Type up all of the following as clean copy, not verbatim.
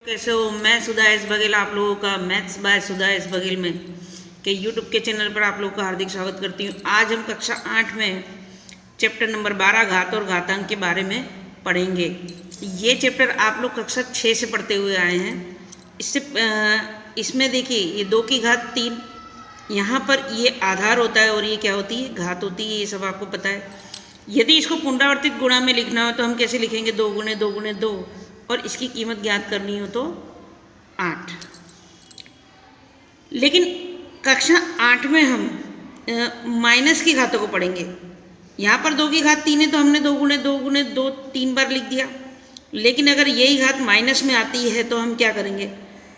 कैसे हो। मैं सुधा एस बघेल आप लोगों का maths by Sudha S Baghel में के यूट्यूब के चैनल पर आप लोगों का हार्दिक स्वागत करती हूँ। आज हम कक्षा 8 में चैप्टर नंबर 12 घात और घातांक के बारे में पढ़ेंगे। ये चैप्टर आप लोग कक्षा 6 से पढ़ते हुए आए हैं। इसमें देखिए ये 2 की घात 3, यहाँ पर ये आधार होता है और ये क्या होती है, घात होती है। ये सब आपको पता है। यदि इसको पुनरावर्तित गुणा में लिखना हो तो हम कैसे लिखेंगे, 2 गुणे 2 गुणे 2, और इसकी कीमत ज्ञात करनी हो तो 8। लेकिन कक्षा 8 में हम माइनस की घातों को पढ़ेंगे। यहाँ पर 2 की घात 3 है तो हमने 2 गुणे 2 गुणे 2 3 बार लिख दिया। लेकिन अगर यही घात माइनस में आती है तो हम क्या करेंगे,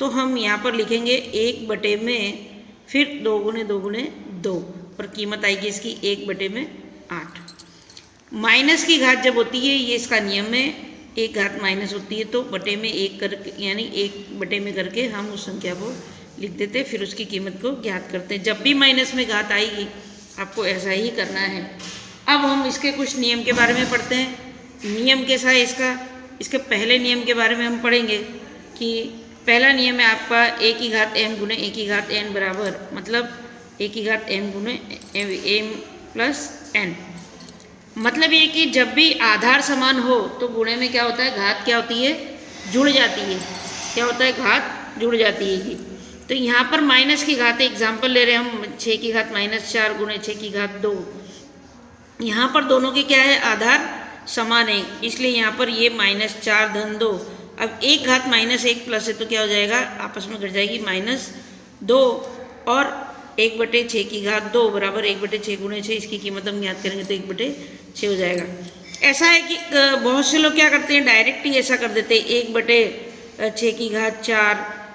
तो हम यहाँ पर लिखेंगे 1 बटे में फिर 2 गुणे 2 गुणे 2, और कीमत आएगी इसकी 1 बटे में 8। माइनस की घात जब होती है, ये इसका नियम है, एक घात माइनस होती है तो बटे में 1 करके, यानी 1 बटे में करके हम उस संख्या को लिख देते, फिर उसकी कीमत को ज्ञात करते हैं। जब भी माइनस में घात आएगी आपको ऐसा ही करना है। अब हम इसके कुछ नियम के बारे में पढ़ते हैं। नियम कैसा है इसका, इसके पहले नियम के बारे में हम पढ़ेंगे कि पहला नियम है आपका a की घात m गुणे a की घात n बराबर, मतलब a की घात m गुणे m प्लस n। मतलब ये कि जब भी आधार समान हो तो गुणे में क्या होता है, घात क्या होती है, जुड़ जाती है। क्या होता है, घात जुड़ जाती है। तो यहाँ पर माइनस की घात, एग्जाम्पल ले रहे हैं हम, 6 की घात -4 गुणे 6 की घात 2। यहाँ पर दोनों के क्या है, आधार समान है, इसलिए यहाँ पर ये -4 धन 2। अब एक घात -1 प्लस है तो क्या हो जाएगा, आपस में घट जाएगी -2, और 1 बटे 6 की घात 2 बराबर 1 बटे 6 गुणे 6। इसकी कीमत हम ज्ञात करेंगे तो 1 बटे 6 हो जाएगा। ऐसा है कि बहुत से लोग क्या करते हैं, डायरेक्ट ही ऐसा कर देते हैं, 1 बटे 6 की घात 4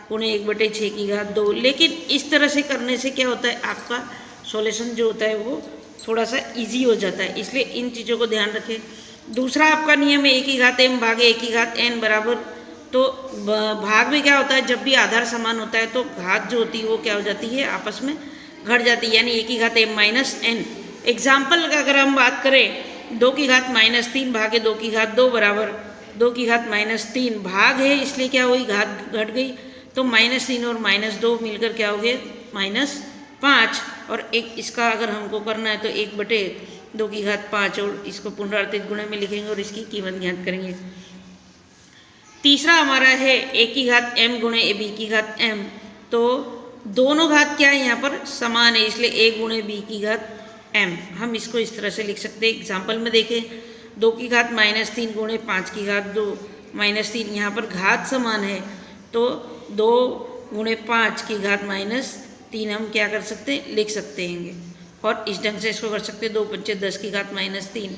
गुणे 1 बटे 6 की घात 2। लेकिन इस तरह से करने से क्या होता है, आपका सॉल्यूशन जो होता है वो थोड़ा सा ईजी हो जाता है, इसलिए इन चीज़ों को ध्यान रखें। दूसरा आपका नियम है a की घात m भागे a की घात n बराबर, तो भाग में क्या होता है, जब भी आधार समान होता है तो घात जो होती है वो क्या हो जाती है, आपस में घट जाती है, यानी a की घात m माइनस n। एग्जाम्पल का अगर हम बात करें, 2 की घात -3 भागे 2 की घात 2 बराबर 2 की घात -3, भाग है इसलिए क्या हुई, घात घट गई, तो -3 और -2 मिलकर क्या हो गए, -5। और एक इसका अगर हमको करना है तो 1 बटे 2 की घात 5, और इसको पुनरावर्तित गुणे में लिखेंगे और इसकी कीमत ज्ञात करेंगे। तीसरा हमारा है a की घात m गुणे b की घात m, तो दोनों घात क्या है यहाँ पर समान है, इसलिए a गुणे b की घात m। हम इसको इस तरह से लिख सकते हैं। एग्जाम्पल में देखें, 2 की घात -3 गुणे 5 की घात 2 -3, यहाँ पर घात समान है तो 2 गुणे 5 की घात -3 हम क्या कर सकते हैं, लिख सकते हैं, और इस ढंग से इसको कर सकते हैं, 2 पंचे 10 की घात -3,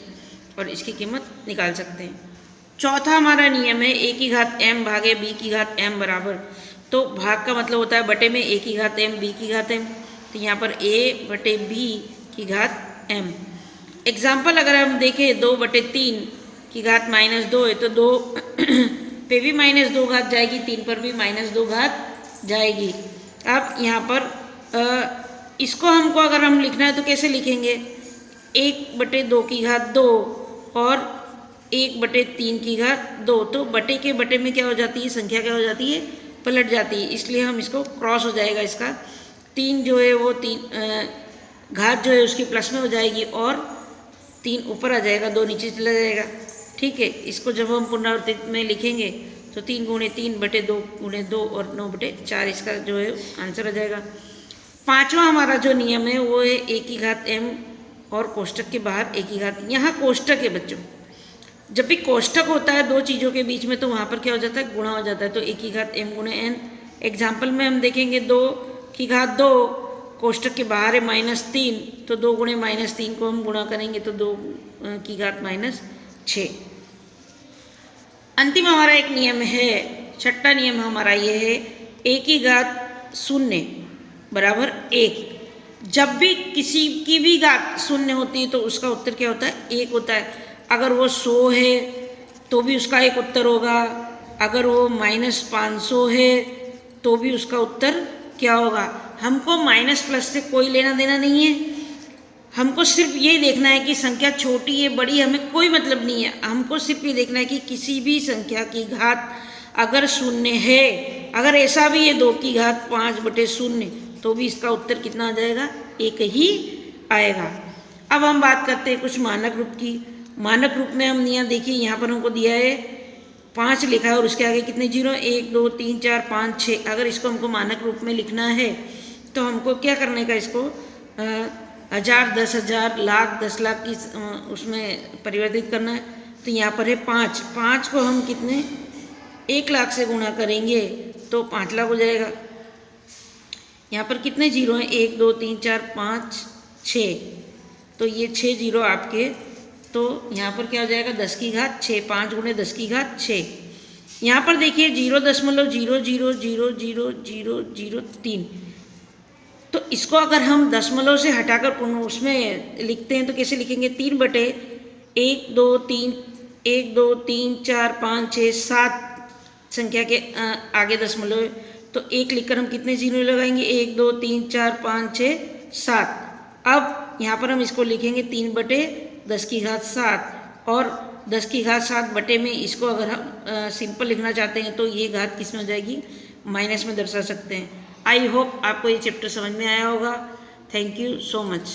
और इसकी कीमत निकाल सकते हैं। चौथा हमारा नियम है a की घात m भागे b की घात m बराबर, तो भाग का मतलब होता है बटे में a की घात m b की घात m, तो यहाँ पर a बटे b की घात m। एग्जाम्पल अगर हम देखें, 2 बटे 3 की घात -2 है तो 2 पे भी -2 घात जाएगी, 3 पर भी -2 घात जाएगी। अब यहाँ पर इसको हमको अगर हम लिखना है तो कैसे लिखेंगे, 1 बटे 2 की घात 2 और 1 बटे 3 की घात 2, तो बटे के बटे में क्या हो जाती है, संख्या क्या हो जाती है, पलट जाती है, इसलिए हम इसको क्रॉस हो जाएगा, इसका 3 जो है वो 3 घात जो है उसकी प्लस में हो जाएगी, और 3 ऊपर आ जाएगा, 2 नीचे चला जाएगा। ठीक है, इसको जब हम पुनरावर्तित में लिखेंगे तो 3 गुणे 3 बटे 2 गुणे 2 और 9 बटे 4 इसका जो है आंसर आ जाएगा। पांचवा हमारा जो नियम है वो है a की घात m और कोष्टक के बाहर a की घात। यहाँ कोष्टक है बच्चों, जब भी कोष्टक होता है दो चीज़ों के बीच में तो वहाँ पर क्या हो जाता है, गुणा हो जाता है, तो a की घात m गुणे n। एग्जाम्पल में हम देखेंगे, 2 की घात 2 कोष्टक के बाहर है -3, तो 2 गुणे -3 को हम गुणा करेंगे तो 2 की घात -6। अंतिम हमारा एक नियम है, छठा नियम हमारा ये है, a की घात 0 बराबर 1। जब भी किसी की भी घात 0 होती है तो उसका उत्तर क्या होता है, 1 होता है। अगर वो 100 है तो भी उसका एक उत्तर होगा, अगर वो -500 है तो भी उसका उत्तर क्या होगा। हमको माइनस प्लस से कोई लेना देना नहीं है, हमको सिर्फ ये देखना है कि संख्या छोटी है बड़ी, हमें कोई मतलब नहीं है। हमको सिर्फ ये देखना है कि किसी भी संख्या की घात अगर शून्य है, अगर ऐसा भी है 2 की घात 5/0 तो भी इसका उत्तर कितना आ जाएगा, 1 ही आएगा। अब हम बात करते हैं कुछ मानक रूप की। मानक रूप में हम यहाँ देखिए, यहाँ पर हमको दिया है 5 लिखा है और उसके आगे कितने जीरो, 1 2 3 4 5 6। अगर इसको हमको मानक रूप में लिखना है तो हमको क्या करने का, इसको 1000, 10,000, लाख, 10 लाख की उसमें परिवर्तित करना है। तो यहाँ पर है 5 को हम कितने 1 लाख से गुणा करेंगे तो 5 लाख हो जाएगा। यहाँ पर कितने जीरो हैं, 1 2 3 4 5 6, तो ये 6 जीरो आपके, तो यहाँ पर क्या हो जाएगा 10 की घात 6, 5 गुणे 10 की घात 6। यहाँ पर देखिए 0.0000003, तो इसको अगर हम दशमलव से हटाकर उसमें लिखते हैं तो कैसे लिखेंगे, 3/1 2 3 1 2 3 4 5 6 7 संख्या के आगे दशमलव है, तो 1 लिखकर हम कितने जीरो लगाएंगे, 1 2 3 4 5 6 7। अब यहाँ पर हम इसको लिखेंगे 3/10 की घात 7, और 10 की घात 7 बटे में इसको अगर हम सिंपल लिखना चाहते हैं तो ये घात किस में हो जाएगी, माइनस में दर्शा सकते हैं। आई होप आपको ये चैप्टर समझ में आया होगा। Thank you so much.